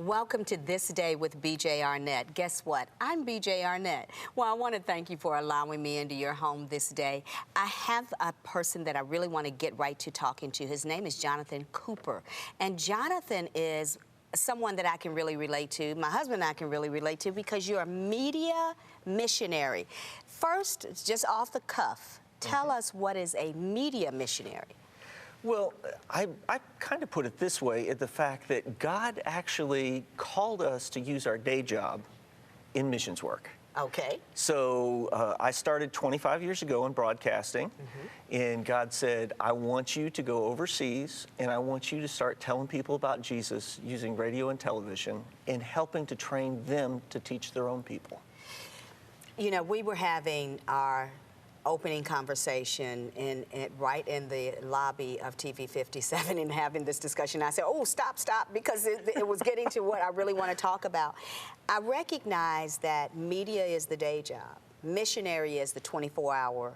Welcome to This Day with BJ Arnett. Guess what? I'm BJ Arnett. Well, I want to thank you for allowing me into your home this day. I have a person that I really want to get right to talking to. His name is Jonathan Cooper. And Jonathan is someone that I can really relate to. My husband and I can really relate to because you're a media missionary. First, just off the cuff, tell us what is a media missionary? Well, I kind of put it this way, at the fact that God actually called us to use our day job in missions work. Okay. So I started 25 years ago in broadcasting, and God said, I want you to go overseas, and I want you to start telling people about Jesus using radio and television and helping to train them to teach their own people. You know, we were having our opening conversation right in the lobby of TV 57 and having this discussion. I said, oh, stop, because it was getting to what I really want to talk about. I recognize that media is the day job. Missionary is the 24-hour,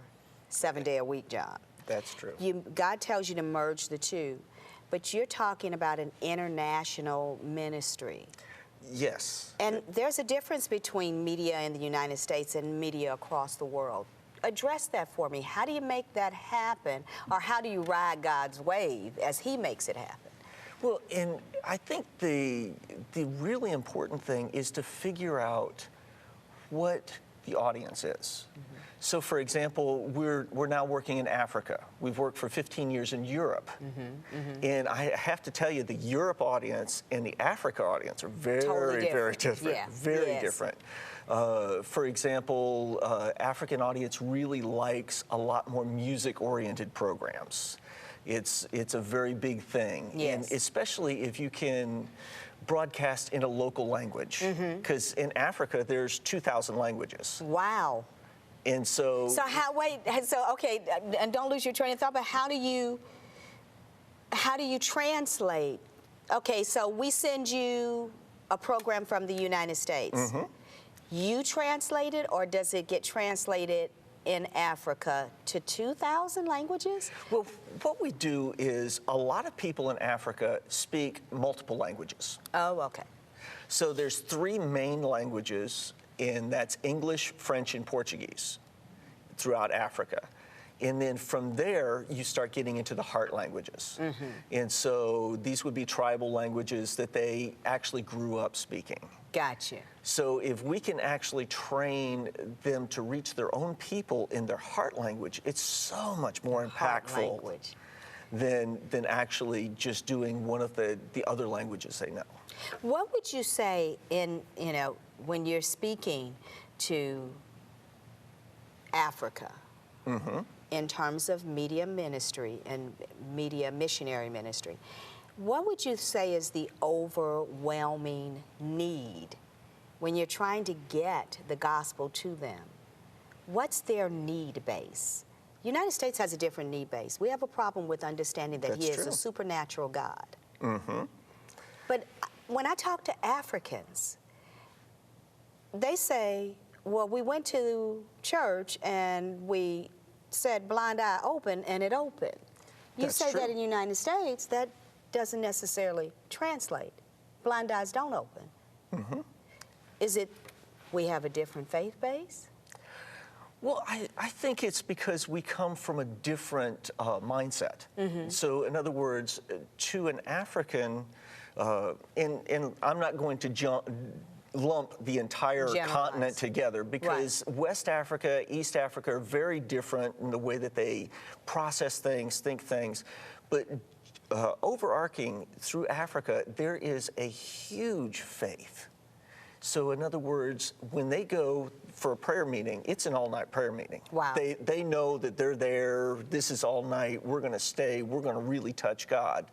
7-day-a-week job. That's true. God tells you to merge the two, but you're talking about an international ministry. Yes. And there's a difference between media in the United States and media across the world. Address that for me. How do you make that happen, or how do you ride God's wave as He makes it happen? Well, and I think the really important thing is to figure out what the audience is. So, for example, we're now working in Africa. We've worked for 15 years in Europe. And I have to tell you, the Europe audience and the Africa audience are very, very different. Yeah. Very different. For example, African audience really likes a lot more music-oriented programs. It's a very big thing. Yes. And especially if you can broadcast in a local language. Because in Africa, there's 2,000 languages. Wow. And so... okay, and don't lose your train of thought, but how do you translate? Okay, so we send you a program from the United States. You translate it, or does it get translated in Africa to 2,000 languages? Well, what we do is a lot of people in Africa speak multiple languages. Oh, okay. So there's 3 main languages, and that's English, French, and Portuguese throughout Africa. And then from there, you start getting into the heart languages. And so these would be tribal languages that they actually grew up speaking. Gotcha. So if we can actually train them to reach their own people in their heart language, it's so much more impactful than actually just doing one of the other languages they know. What would you say when you're speaking to Africa in terms of media ministry and media missionary ministry? What would you say is the overwhelming need when you're trying to get the gospel to them? What's their need base? The United States has a different need base. We have a problem with understanding that He is a supernatural God. But when I talk to Africans, they say, well, we went to church and we said blind eye open, and it opened. You say that in the United States, that doesn't necessarily translate. Blind eyes don't open. Is it we have a different faith base? Well, I think it's because we come from a different mindset. So in other words, to an African, and I'm not going to lump the entire continent together, because West Africa, East Africa are very different in the way that they process things, think things. But overarching through Africa, there is a huge faith. So in other words, when they go for a prayer meeting, it's an all-night prayer meeting. Wow. They know that they're there, this is all night, we're going to stay, we're going to really touch God.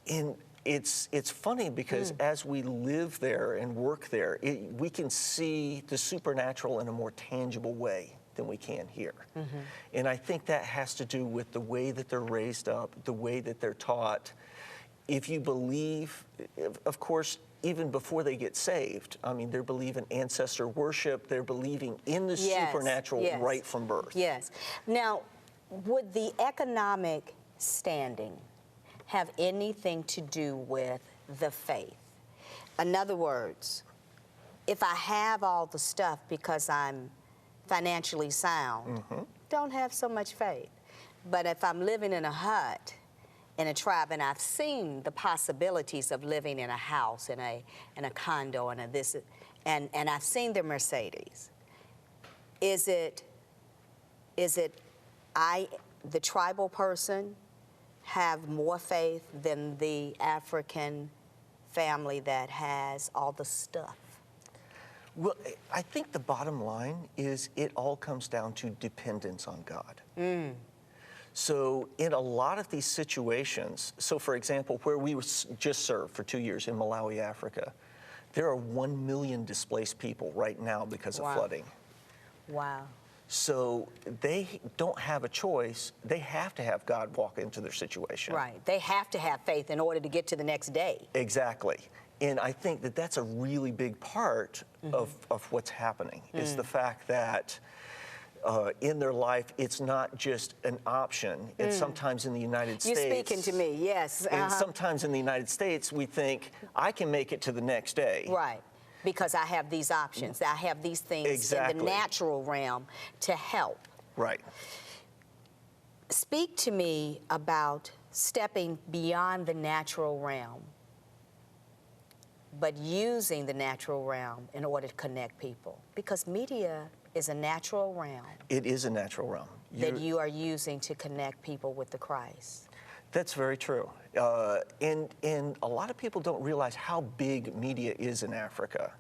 And it's funny because as we live there and work there, we can see the supernatural in a more tangible way than we can here. And I think that has to do with the way that they're raised up, the way that they're taught. If you believe, of course, even before they get saved, I mean, they're believing ancestor worship, they're believing in the supernatural right from birth. Yes. Now, would the economic standing have anything to do with the faith? In other words, if I have all the stuff because I'm financially sound, don't have so much faith. But if I'm living in a hut, in a tribe, and I've seen the possibilities of living in a house, in a condo, and and I've seen the Mercedes, is it the tribal person, have more faith than the African family that has all the stuff? Well, I think the bottom line is it all comes down to dependence on God. So in a lot of these situations, so for example, where we just served for 2 years in Malawi, Africa, there are 1 million displaced people right now because of flooding. Wow. So they don't have a choice. They have to have God walk into their situation. Right. They have to have faith in order to get to the next day. Exactly. And I think that that's a really big part of what's happening, is the fact that in their life, it's not just an option. And sometimes in the United States... You're speaking to me, yes. And sometimes in the United States, we think, I can make it to the next day. Right. Because I have these options. I have these things in the natural realm to help. Right. Speak to me about stepping beyond the natural realm, but using the natural realm in order to connect people. Because media is a natural realm. It is a natural realm. That you are using to connect people with the Christ. That's very true. And a lot of people don't realize how big media is in Africa.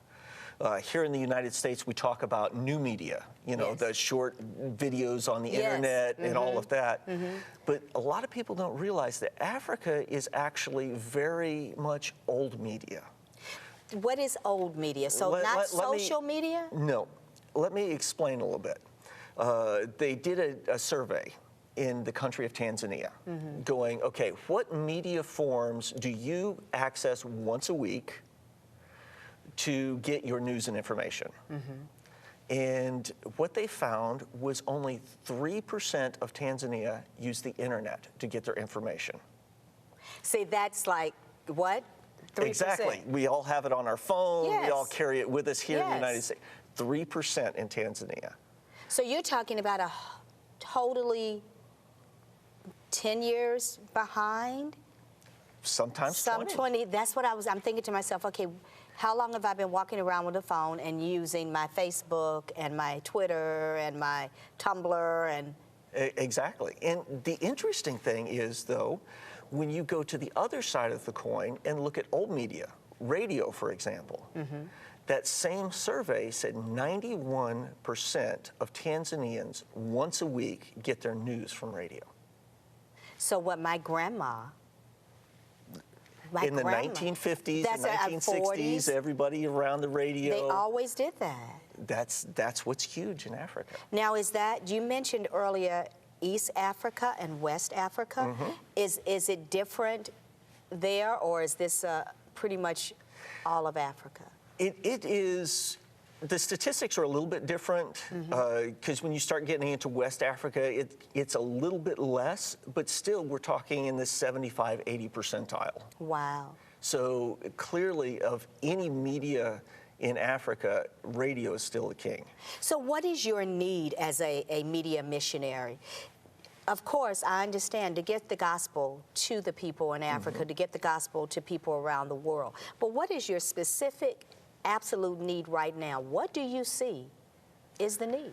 Here in the United States, we talk about new media, you know, the short videos on the internet and all of that. But a lot of people don't realize that Africa is actually very much old media. What is old media? So not social media? No. Let me explain a little bit. They did a survey in the country of Tanzania, going, okay, what media forms do you access once a week to get your news and information? And what they found was only 3% of Tanzania use the internet to get their information. See, that's like, what? 3%? Exactly. We all have it on our phone. Yes. We all carry it with us here in the United Yes. States. 3% in Tanzania. So you're talking about a totally 10 years behind? Sometimes Some 20. That's what I'm thinking to myself, okay, how long have I been walking around with a phone and using my Facebook and my Twitter and my Tumblr and... Exactly. And the interesting thing is, though, when you go to the other side of the coin and look at old media, radio, for example, that same survey said 91% of Tanzanians once a week get their news from radio. So what my grandma... in the 1950s and 1960s, everybody around the radio. They always did that. That's what's huge in Africa. Now, is that, you mentioned earlier East Africa and West Africa. Is it different there, or is this pretty much all of Africa? It is. The statistics are a little bit different because when you start getting into West Africa, it's a little bit less, but still we're talking in the 75, 80 percentile. Wow. So clearly of any media in Africa, radio is still the king. So what is your need as a media missionary? Of course, I understand to get the gospel to the people in Africa, to get the gospel to people around the world. But what is your specific absolute need right now? What do you see is the need?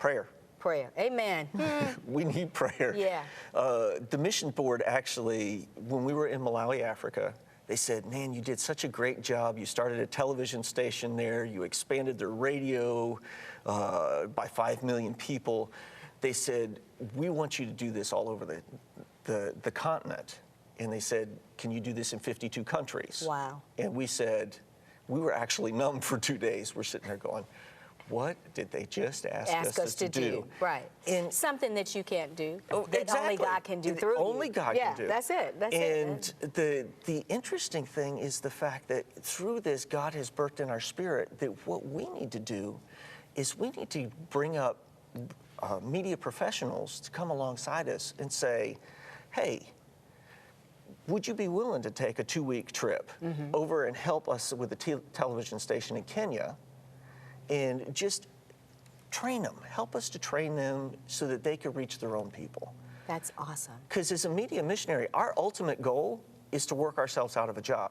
Prayer. Prayer. Amen. We need prayer. Yeah. The mission board actually, when we were in Malawi, Africa, they said, man, you did such a great job. You started a television station there. You expanded their radio by 5 million people. They said, we want you to do this all over the continent. And they said, can you do this in 52 countries? Wow. And we said, we were actually numb for 2 days. We're sitting there going, what did they just ask us to do? Right. And something that you can't do, that exactly. only God can do through you. Only God can do. Yeah, that's it. That's it. And the interesting thing is the fact that through this, God has birthed in our spirit that what we need to do is we need to bring up media professionals to come alongside us and say, hey, would you be willing to take a 2-week trip over and help us with the television station in Kenya and just train them, help us to train them so that they could reach their own people? That's awesome. Because as a media missionary, our ultimate goal is to work ourselves out of a job.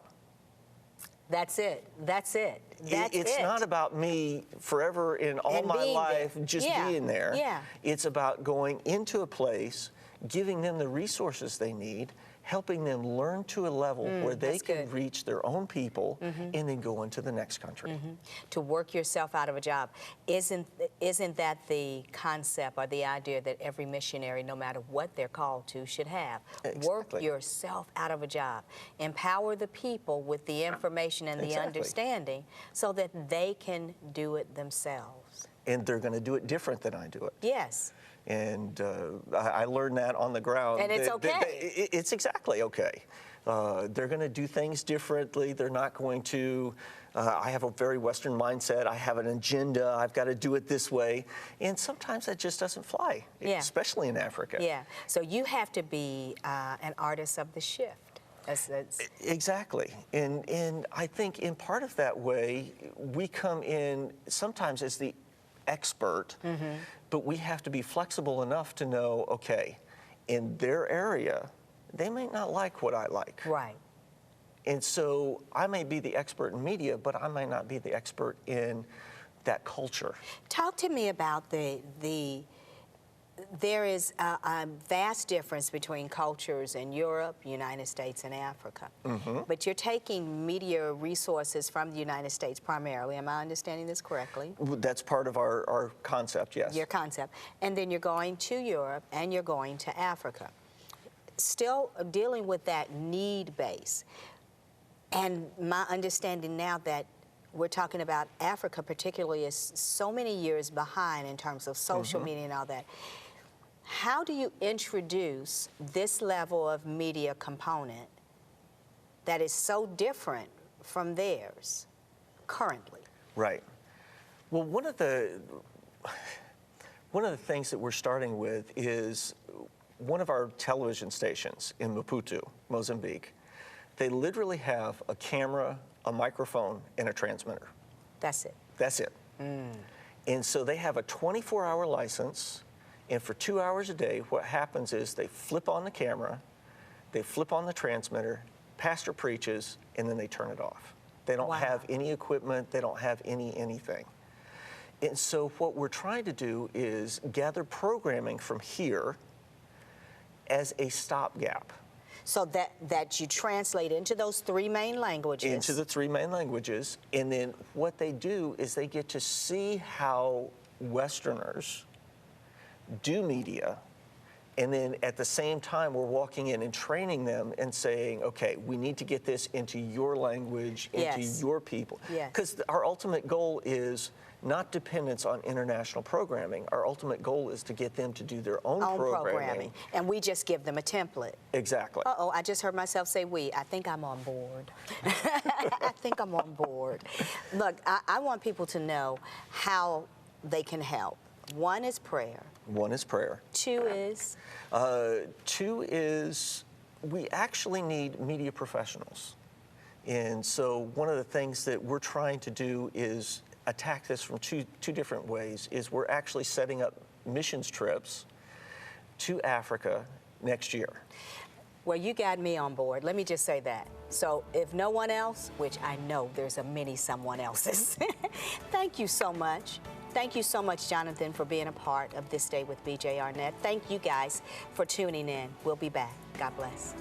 That's it. That's it. It's not about me forever in all my life just being there. Yeah. It's about going into a place, giving them the resources they need, helping them learn to a level where they can reach their own people and then go into the next country. To work yourself out of a job. Isn't that the concept or the idea that every missionary, no matter what they're called to, should have? Exactly. Work yourself out of a job. Empower the people with the information and the understanding so that they can do it themselves. And they're going to do it different than I do it. Yes. And I learned that on the ground. And it's okay. It's exactly okay. They're going to do things differently. They're not going to, I have a very Western mindset. I have an agenda. I've got to do it this way. And sometimes that just doesn't fly, especially in Africa. Yeah. So you have to be an artist of the shift. Exactly. And I think in part of that way, we come in sometimes as the expert, but we have to be flexible enough to know, okay, in their area, they may not like what I like. Right. And so I may be the expert in media, but I might not be the expert in that culture. Talk to me about there is a vast difference between cultures in Europe, United States, and Africa. But you're taking media resources from the United States primarily. Am I understanding this correctly? That's part of our concept, yes. Your concept. And then you're going to Europe and you're going to Africa. Still dealing with that need base. And my understanding now that we're talking about Africa particularly is so many years behind in terms of social media and all that. How do you introduce this level of media component that is so different from theirs currently? Right. Well, one of the things that we're starting with is one of our television stations in Maputo, Mozambique. They literally have a camera, a microphone, and a transmitter. That's it. That's it. And so they have a 24-hour license, and for 2 hours a day, what happens is they flip on the camera, they flip on the transmitter, pastor preaches, and then they turn it off. They don't have any equipment, they don't have anything. And so what we're trying to do is gather programming from here as a stopgap. So that you translate into those 3 main languages. Into the 3 main languages. And then what they do is they get to see how Westerners do media. And then at the same time, we're walking in and training them and saying, okay, we need to get this into your language, into your people. Because our ultimate goal is not dependence on international programming. Our ultimate goal is to get them to do their own programming. And we just give them a template. Exactly. Uh-oh, I just heard myself say we. I think I'm on board. I think I'm on board. Look, I want people to know how they can help. 1 is prayer. 1 is prayer. 2 is? 2 is we actually need media professionals. And so one of the things that we're trying to do is attack this from two different ways. Is we're actually setting up missions trips to Africa next year. Well, you got me on board. Let me just say that. So if no one else, which I know there's a many someone else's, thank you so much. Thank you so much, Jonathan, for being a part of This Day with BJ Arnett. Thank you guys for tuning in. We'll be back. God bless.